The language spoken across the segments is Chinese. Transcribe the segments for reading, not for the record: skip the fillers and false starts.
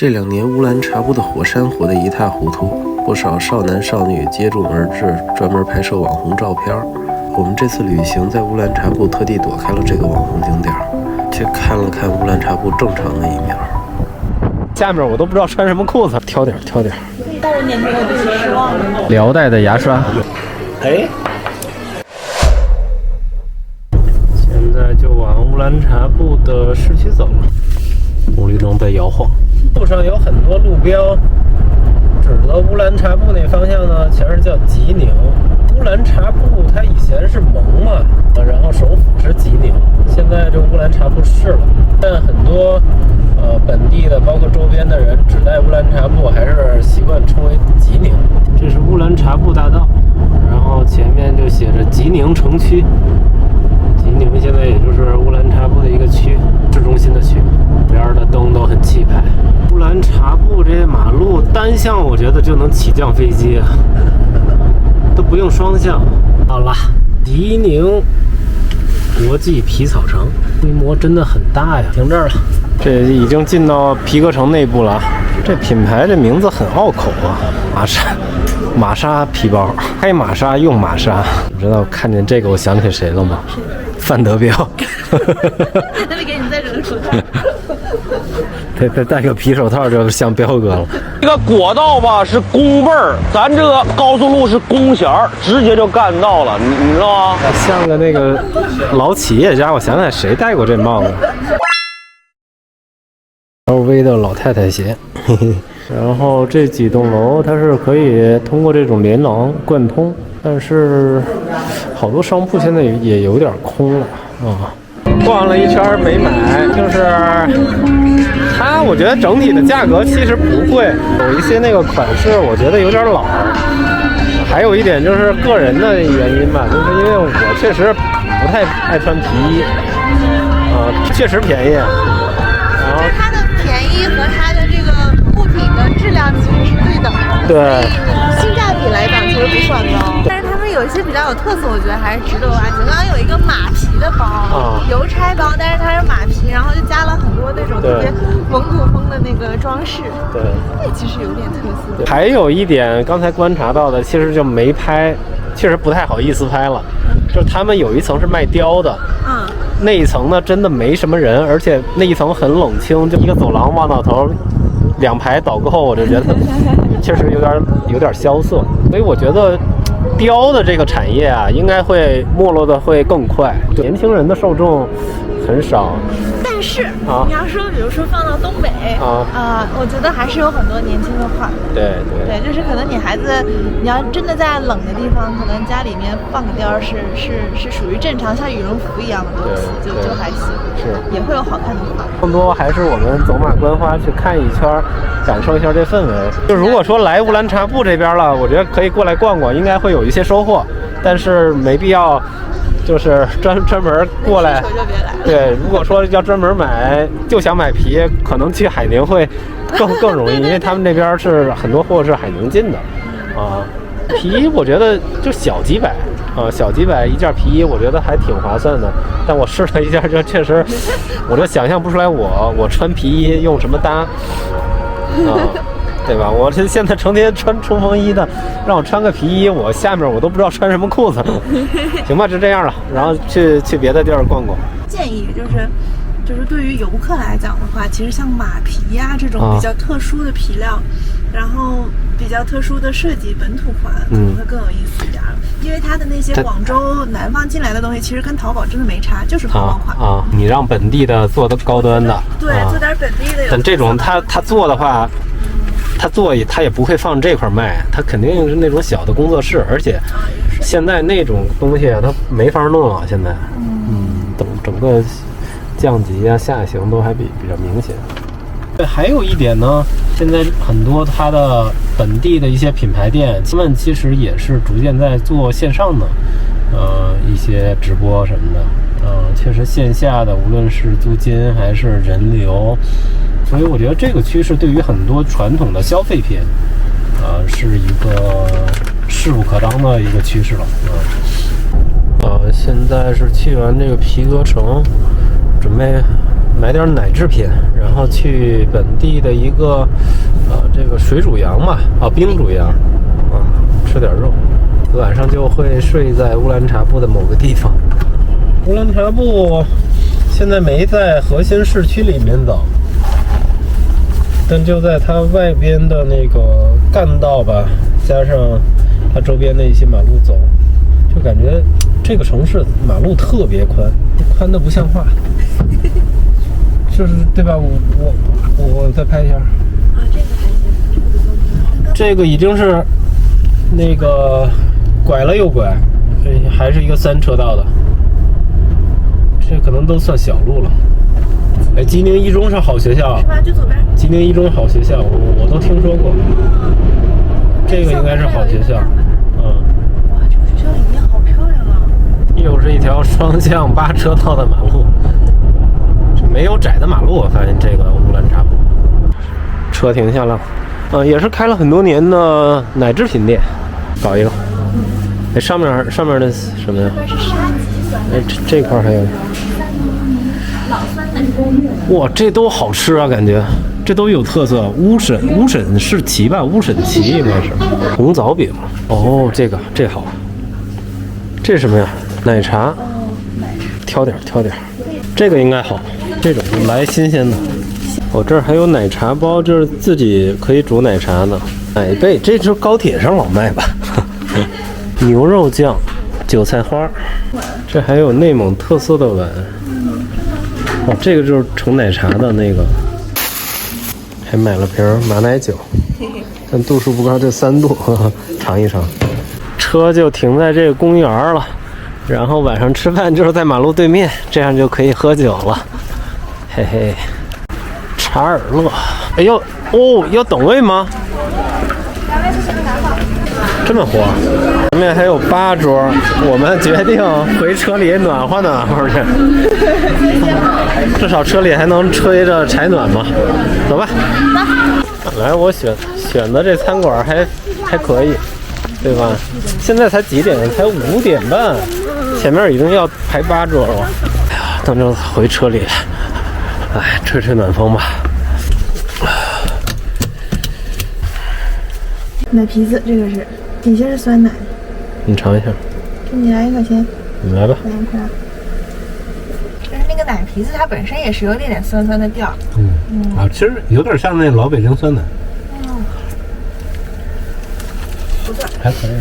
这2年乌兰察布的火山火得一塌糊涂，不少少男少女接踵而至，专门拍摄网红照片。我们这次旅行在乌兰察布特地躲开了这个网红景点，去看了看乌兰察布正常的一面。下面我都不知道穿什么裤子，挑点。大人点评我就是失望了。辽代的牙刷。哎，现在就往乌兰察布的市区走了。木驴灯在摇晃，路上有很多路标，指的乌兰察布那方向呢，全是叫吉宁。乌兰察布它以前是蒙嘛，然后首府是吉宁，现在这乌兰察布市了。但很多本地的，包括周边的人，只带乌兰察布还是习惯称为吉宁。这是乌兰察布大道，然后前面就写着吉宁城区。吉宁现在也就是乌兰察布的一个区，市中心的区，边的灯都很气派。乌兰察布这马路单向，我觉得就能起降飞机啊，都不用双向。好了，吉宁国际皮草城，规模真的很大呀。停这儿了，这已经进到皮革城内部了。这品牌这名字很拗口啊，玛莎皮包，拍玛莎用玛莎。你知道看见这个我想起谁了吗？范德彪。那里给你再扔个手套。他戴个皮手套就像彪哥了。这个国道吧是公倍儿，咱这个高速路是公弦儿，直接就干到了，你知道吗？像个那个老企业家，我想想谁戴过这帽子？LV 的老太太鞋。然后这几栋楼它是可以通过这种连廊贯通，但是好多商铺现在也有点空了啊。逛了一圈没买，就是它，我觉得整体的价格其实不贵，有一些那个款式我觉得有点老，还有一点就是个人的原因吧，就是因为我确实不太爱穿皮衣，确实便宜。然后它的便宜和它的这个物品的质量其实是对等的，对，性价比来讲其实不算高。但是他们有一些比较有特色，我觉得还是值得挖掘。刚刚有一个马皮的包，邮差包，但是它是马皮，然后就加了很多那种特别蒙古风的那个装饰，对，那其实有点特色。还有一点刚才观察到的，其实就没拍，确实不太好意思拍了。就是他们有一层是卖貂的，那一层呢真的没什么人，而且那一层很冷清，就一个走廊望到头，2排导购，我就觉得确实有点萧涩。所以我觉得貂的这个产业啊，应该会没落的会更快，年轻人的受众很少。但是你要说，比如说放到东北我觉得还是有很多年轻的款的。对，就是可能你孩子，你要真的在冷的地方，可能家里面放个貂是属于正常，像羽绒服一样的东西，就还行，是也会有好看的款。更多还是我们走马观花去看一圈，感受一下这氛围。就如果说来乌兰察布这边了，我觉得可以过来逛逛，应该会有一些收获，但是没必要。就是专门过来，对，如果说要专门买，就想买皮，可能去海宁会更容易，因为他们那边是很多货是海宁进的，皮我觉得就小几百小几百一件皮衣，我觉得还挺划算的。但我试了一件，就确实，我就想象不出来我穿皮衣用什么搭，对吧？我这现在成天穿冲锋衣的，让我穿个皮衣，我下面我都不知道穿什么裤子。行吧，就这样了，然后去别的地儿逛逛。建议就是对于游客来讲的话，其实像马皮呀这种比较特殊的皮料，然后比较特殊的设计，本土款可能会更有意思一点。因为它的那些广州南方进来的东西，其实跟淘宝真的没差，就是淘宝款你让本地的做的高端的，对，做点本地的。但这种他做的话。他也不会放这块卖，他肯定是那种小的工作室，而且现在那种东西他没法弄啊，现在，整个降级啊下行都还比较明显。对，还有一点呢，现在很多它的本地的一些品牌店，他们其实也是逐渐在做线上的，一些直播什么的，确实线下的无论是租金还是人流。所以我觉得这个趋势对于很多传统的消费品，是一个势不可当的一个趋势了。现在是去完这个皮革城，准备买点奶制品，然后去本地的一个这个水煮羊嘛，冰煮羊啊，吃点肉。晚上就会睡在乌兰察布的某个地方。乌兰察布现在没在核心市区里面走，但就在它外边的那个干道吧，加上它周边的一些马路走，就感觉这个城市马路特别宽，宽的不像话。就是对吧？我再拍一下。这个还行。这个已经是那个拐了又拐，还是一个3车道的。这可能都算小路了。哎，吉宁一中是好学校。是吧？就左边。吉宁一中好学校，我都听说过。这个应该是好学校。哇，这个学校里面好漂亮啊！又是一条双向8车道的马路。没有窄的马路，我发现这个乌兰察布。车停下了，也是开了很多年的奶制品店，搞一个。哎，上面的什么呀？这是沙棘酸奶。哎，这块还有。老酸奶。哇，这都好吃啊，感觉这都有特色。乌沈是旗吧？乌沈旗应该是。红枣饼。哦，这好。这是什么呀？奶茶。挑点。这个应该好。这种来新鲜的，这儿还有奶茶包，就是自己可以煮奶茶的。奶贝，这是高铁上老卖吧？牛肉酱、韭菜花，这还有内蒙特色的碗。这个就是盛奶茶的那个。还买了瓶马奶酒，但度数不高，就3度，尝一尝。车就停在这个公园了，然后晚上吃饭就是在马路对面，这样就可以喝酒了。嘿嘿，查尔勒，哎呦，要等位吗？这么火，前面还有8桌，我们决定回车里暖和暖和去，至少车里还能吹着柴暖嘛。走吧。来，我选的这餐馆还可以，对吧？现在才几点？才5点半，前面已经要排8桌了。哎呀，等着回车里。哎，吹吹暖风吧。奶皮子，这个是底下是酸奶。你尝一下。你来1块钱。你来吧。来1块。就是那个奶皮子，它本身也是有点酸酸的调。其实有点像那老北京酸奶。不错，还可以。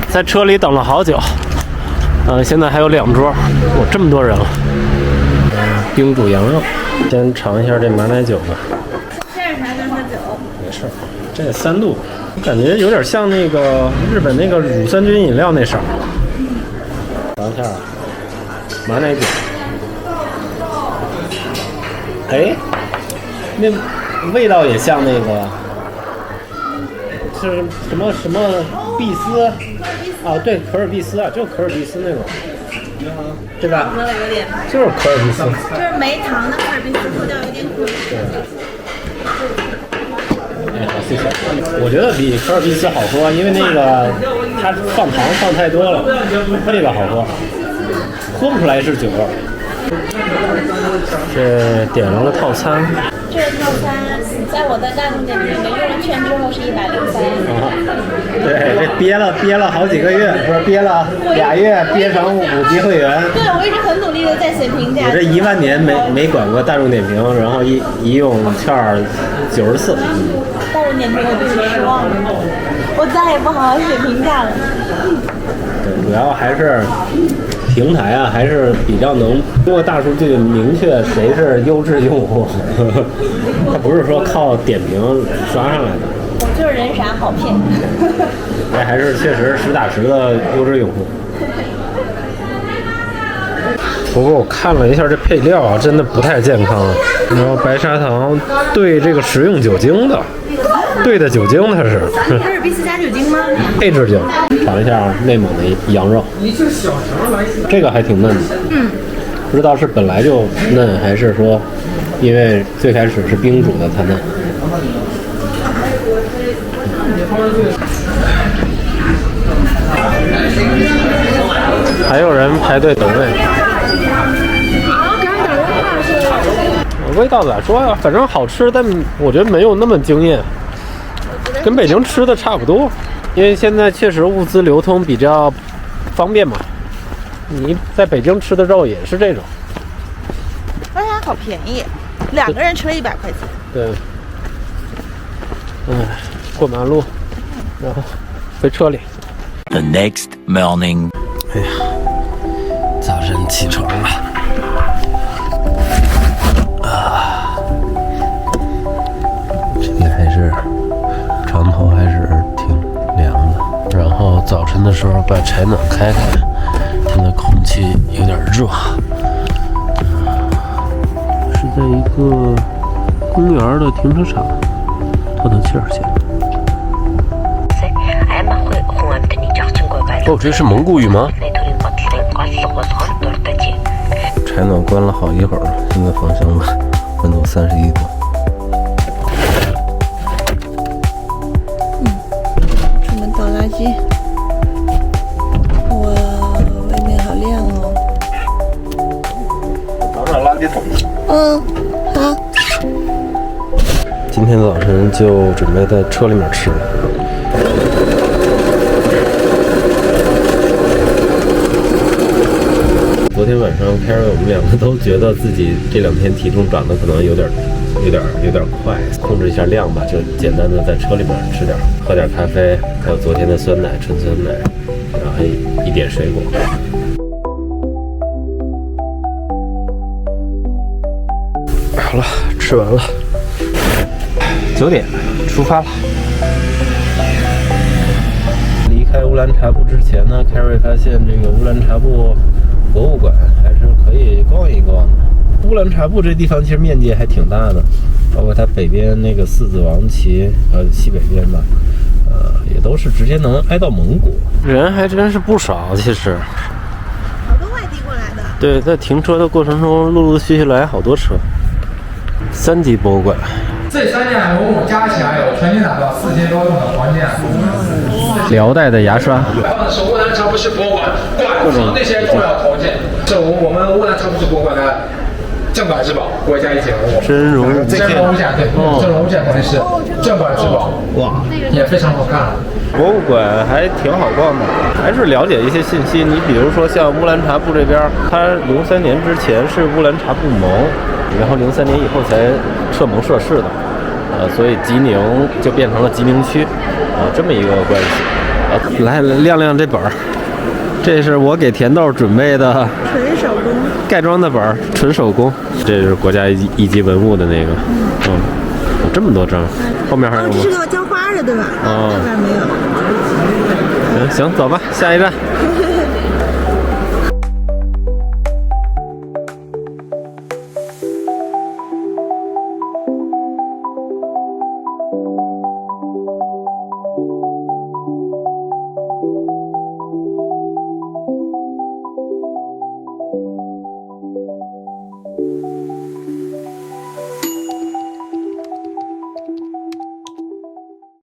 在车里等了好久。现在还有2桌，这么多人了。冰煮羊肉，先尝一下这马奶酒吧。这是啥跟它酒？没事，这3度，感觉有点像那个日本那个乳酸菌饮料那色儿。尝一下马奶酒。哎，那味道也像那个，是什么碧丝啊？对，可尔必斯啊，就可尔必斯那种。对吧？喝了有点，就是可尔必斯，就是没糖的可尔必斯，喝掉有点苦。对。哎，好，谢谢。我觉得比可尔必斯好喝，因为那个它放糖放太多了，这个好喝，喝不出来是酒味。这点了个套餐。这个套餐在我的大众点评里面用了券之后是103。对，这憋了好几个月，不是憋了2月，憋成5级会员。对，我一直很努力的在写评价。我这1万年没管过大众点评，然后一用券94。大众点评我对你失望了，我再也不好好写评价了。对，主要还是平台啊，还是比较能通过大数据明确谁是优质用户。它不是说靠点评刷上来的。我就是人傻好骗。这还是确实实打实的优质用户。不过我看了一下这配料啊，真的不太健康。然后白砂糖兑这个食用酒精的，兑的酒精它是。可尔必斯加酒精吗？配置酒，尝一下内蒙的羊肉，这个还挺嫩的。不知道是本来就嫩，还是说因为最开始是冰煮的才嫩。还有人排队等位。味道咋说呀？反正好吃，但我觉得没有那么惊艳，跟北京吃的差不多。因为现在确实物资流通比较方便嘛，你在北京吃的肉也是这种，而且还好便宜，2个人吃了100块钱。对，过马路，然后回车里。The next morning， 哎呀，早晨起床了，这里还是床头还是挺凉的。然后早晨的时候把柴暖开开，现在空气有点热。是在一个公园的停车场透透气儿去。哦，这是蒙古语吗？柴暖关了好一会儿了，现在方向温度31度。出门倒垃圾。哇，外面好亮哦。找找垃圾桶。好。今天早晨就准备在车里面吃。昨天晚上 Carrie 我们2个都觉得自己这2天体重长得可能有点快，控制一下量吧，就简单的在车里面吃点，喝点咖啡，还有昨天的酸奶，纯酸奶，然后一点水果。好了，吃完了，9点出发了。离开乌兰察布之前呢 ，Carrie 发现这个乌兰察布博物馆还是可以逛一逛的。乌兰察布这地方其实面积还挺大的，包括它北边那个四子王旗，西北边吧，也都是直接能挨到蒙古。人还真是不少，其实。好多外地过来的。对，在停车的过程中，陆陆续续来好多车。3级博物馆。这3件文物加起来有全球达到4000多种的黄金。辽代的牙刷。是乌兰察布市博物馆馆藏那些重要头件，是我们乌兰察布市博物馆的镇馆之宝，国家一级文物。真容物件，对，真容物件肯定是镇馆之宝。哇，也非常好看。博物馆还挺好逛的，还是了解一些信息。你比如说像乌兰察布这边，它03年之前是乌兰察布盟，然后03年以后才撤盟设市的，所以吉宁就变成了吉宁区，这么一个关系。来亮亮这本儿，这是我给甜豆准备的纯手工盖章的本儿，纯手工。这是国家一级文物的那个，有这么多章，后面还有吗？这是个浇花的对吧？这边没有。行，走吧，下一站。